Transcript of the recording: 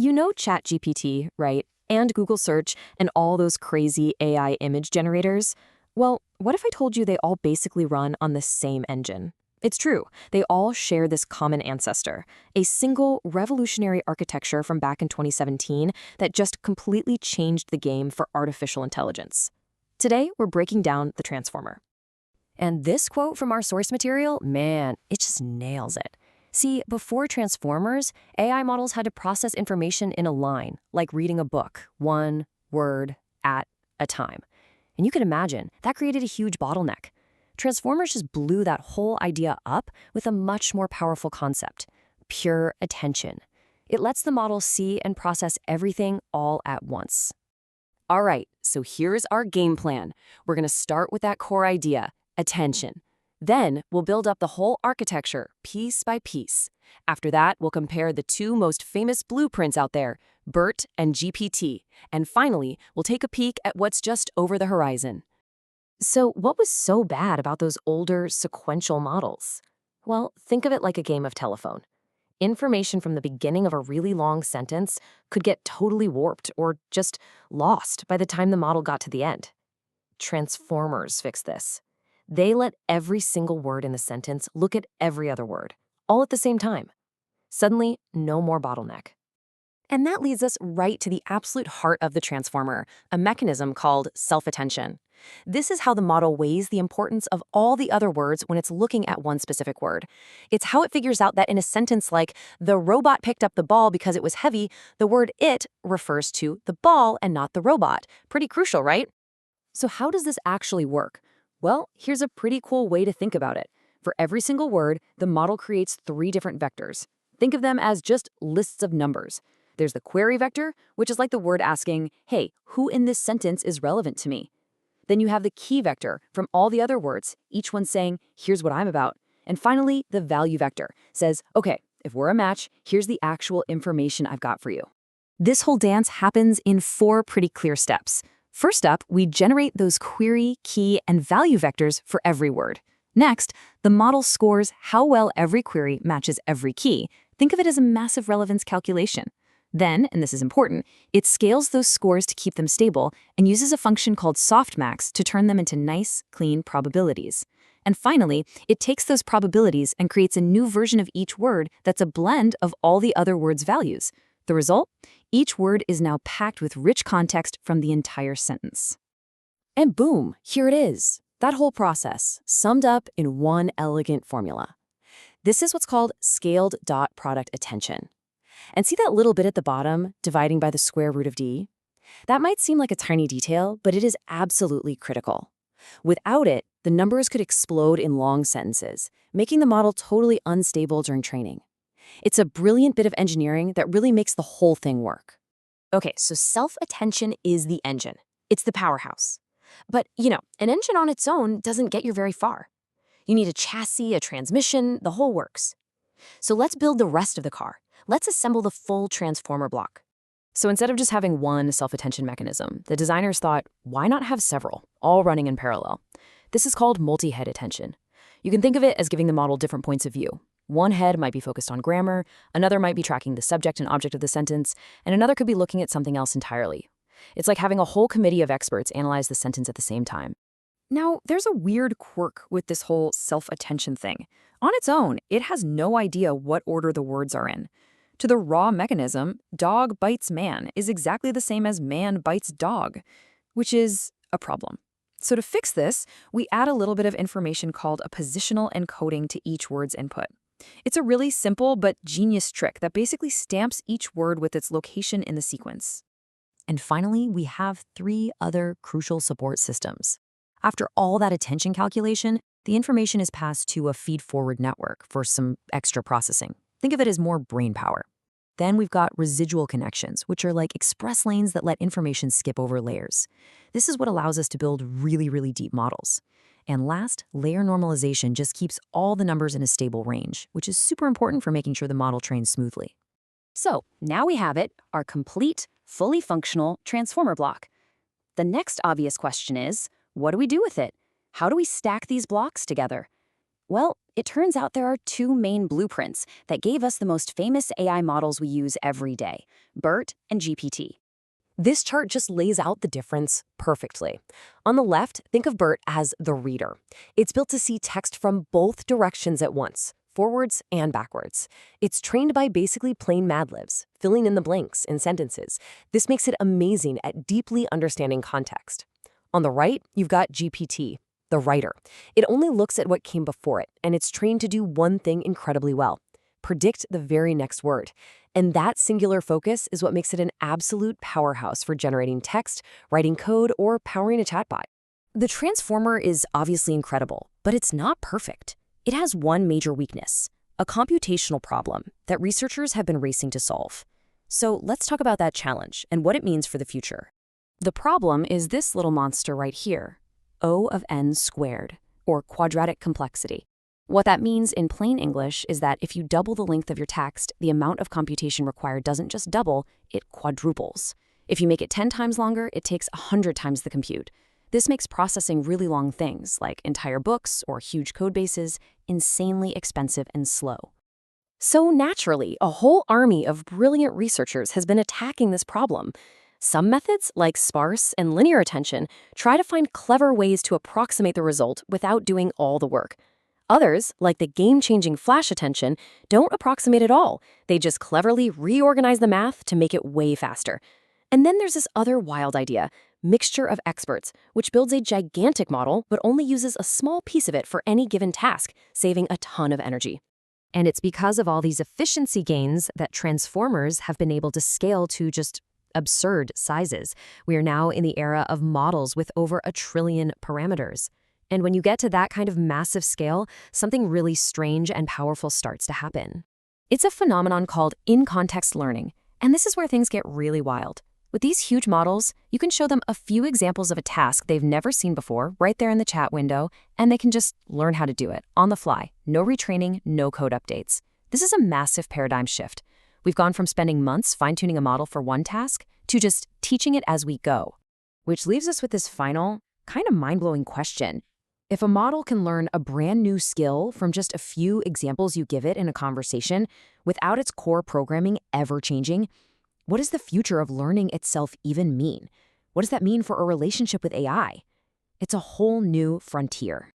You know ChatGPT, right? And Google Search and all those crazy AI image generators? Well, what if I told you they all basically run on the same engine? It's true. They all share this common ancestor, a single revolutionary architecture from back in 2017 that just completely changed the game for artificial intelligence. Today, we're breaking down the transformer. And this quote from our source material, man, it just nails it. See, before transformers, AI models had to process information in a line, like reading a book, one word at a time. And you can imagine, that created a huge bottleneck. Transformers just blew that whole idea up with a much more powerful concept: pure attention. It lets the model see and process everything all at once. All right, so here's our game plan. We're going to start with that core idea: attention. Then we'll build up the whole architecture piece by piece. After that, we'll compare the two most famous blueprints out there, BERT and GPT. And finally, we'll take a peek at what's just over the horizon. So what was so bad about those older sequential models? Well, think of it like a game of telephone. Information from the beginning of a really long sentence could get totally warped or just lost by the time the model got to the end. Transformers fix this. They let every single word in the sentence look at every other word, all at the same time. Suddenly, no more bottleneck. And that leads us right to the absolute heart of the transformer, a mechanism called self-attention. This is how the model weighs the importance of all the other words when it's looking at one specific word. It's how it figures out that in a sentence like, "The robot picked up the ball because it was heavy," the word "it" refers to the ball and not the robot. Pretty crucial, right? So how does this actually work? Well, here's a pretty cool way to think about it. For every single word, the model creates 3 different vectors. Think of them as just lists of numbers. There's the query vector, which is like the word asking, "Hey, who in this sentence is relevant to me?" Then you have the key vector from all the other words, each one saying, "Here's what I'm about." And finally, the value vector says, "Okay, if we're a match, here's the actual information I've got for you." This whole dance happens in 4 pretty clear steps. First up, we generate those query, key, and value vectors for every word. Next, the model scores how well every query matches every key. Think of it as a massive relevance calculation. Then, and this is important, it scales those scores to keep them stable and uses a function called softmax to turn them into nice, clean probabilities. And finally, it takes those probabilities and creates a new version of each word that's a blend of all the other words' values. The result? Each word is now packed with rich context from the entire sentence. And boom, here it is. That whole process, summed up in one elegant formula. This is what's called scaled dot product attention. And see that little bit at the bottom, dividing by the square root of d? That might seem like a tiny detail, but it is absolutely critical. Without it, the numbers could explode in long sentences, making the model totally unstable during training. It's a brilliant bit of engineering that really makes the whole thing work. Okay, so self-attention is the engine. It's the powerhouse. But, an engine on its own doesn't get you very far. You need a chassis, a transmission, the whole works. So let's build the rest of the car. Let's assemble the full transformer block. So instead of just having one self-attention mechanism, the designers thought, why not have several, all running in parallel? This is called multi-head attention. You can think of it as giving the model different points of view. One head might be focused on grammar, another might be tracking the subject and object of the sentence, and another could be looking at something else entirely. It's like having a whole committee of experts analyze the sentence at the same time. Now, there's a weird quirk with this whole self-attention thing. On its own, it has no idea what order the words are in. To the raw mechanism, dog bites man is exactly the same as man bites dog, which is a problem. So to fix this, we add a little bit of information called a positional encoding to each word's input. It's a really simple but genius trick that basically stamps each word with its location in the sequence. And finally, we have 3 other crucial support systems. After all that attention calculation, the information is passed to a feed-forward network for some extra processing. Think of it as more brain power. Then we've got residual connections, which are like express lanes that let information skip over layers. This is what allows us to build really, really deep models. And last, layer normalization just keeps all the numbers in a stable range, which is super important for making sure the model trains smoothly. So now we have it, our complete, fully functional transformer block. The next obvious question is, what do we do with it? How do we stack these blocks together? Well, It turns out there are two main blueprints that gave us the most famous AI models we use every day, BERT and GPT. This chart just lays out the difference perfectly. On the left, think of BERT as the reader. It's built to see text from both directions at once, forwards and backwards. It's trained by basically plain Mad Libs, filling in the blanks in sentences. This makes it amazing at deeply understanding context. On the right, you've got GPT, the writer. It only looks at what came before it, and it's trained to do one thing incredibly well: predict the very next word. And that singular focus is what makes it an absolute powerhouse for generating text, writing code, or powering a chatbot. The transformer is obviously incredible, but it's not perfect. It has one major weakness, a computational problem that researchers have been racing to solve. So let's talk about that challenge and what it means for the future. The problem is this little monster right here, O of n squared, or quadratic complexity. What that means in plain English is that if you double the length of your text, the amount of computation required doesn't just double, it quadruples. If you make it 10 times longer, it takes 100 times the compute. This makes processing really long things, like entire books or huge code bases, insanely expensive and slow. So naturally, a whole army of brilliant researchers has been attacking this problem. Some methods, like sparse and linear attention, try to find clever ways to approximate the result without doing all the work. Others, like the game-changing flash attention, don't approximate at all. They just cleverly reorganize the math to make it way faster. And then there's this other wild idea, mixture of experts, which builds a gigantic model but only uses a small piece of it for any given task, saving a ton of energy. And it's because of all these efficiency gains that transformers have been able to scale to just absurd sizes. We are now in the era of models with over 1 trillion parameters. And when you get to that kind of massive scale, something really strange and powerful starts to happen. It's a phenomenon called in-context learning, and this is where things get really wild. With these huge models, you can show them a few examples of a task they've never seen before right there in the chat window, and they can just learn how to do it on the fly. No retraining, no code updates. This is a massive paradigm shift. We've gone from spending months fine-tuning a model for one task to just teaching it as we go. Which leaves us with this final, kind of mind-blowing question. If a model can learn a brand new skill from just a few examples you give it in a conversation without its core programming ever changing, what does the future of learning itself even mean? What does that mean for a relationship with AI? It's a whole new frontier.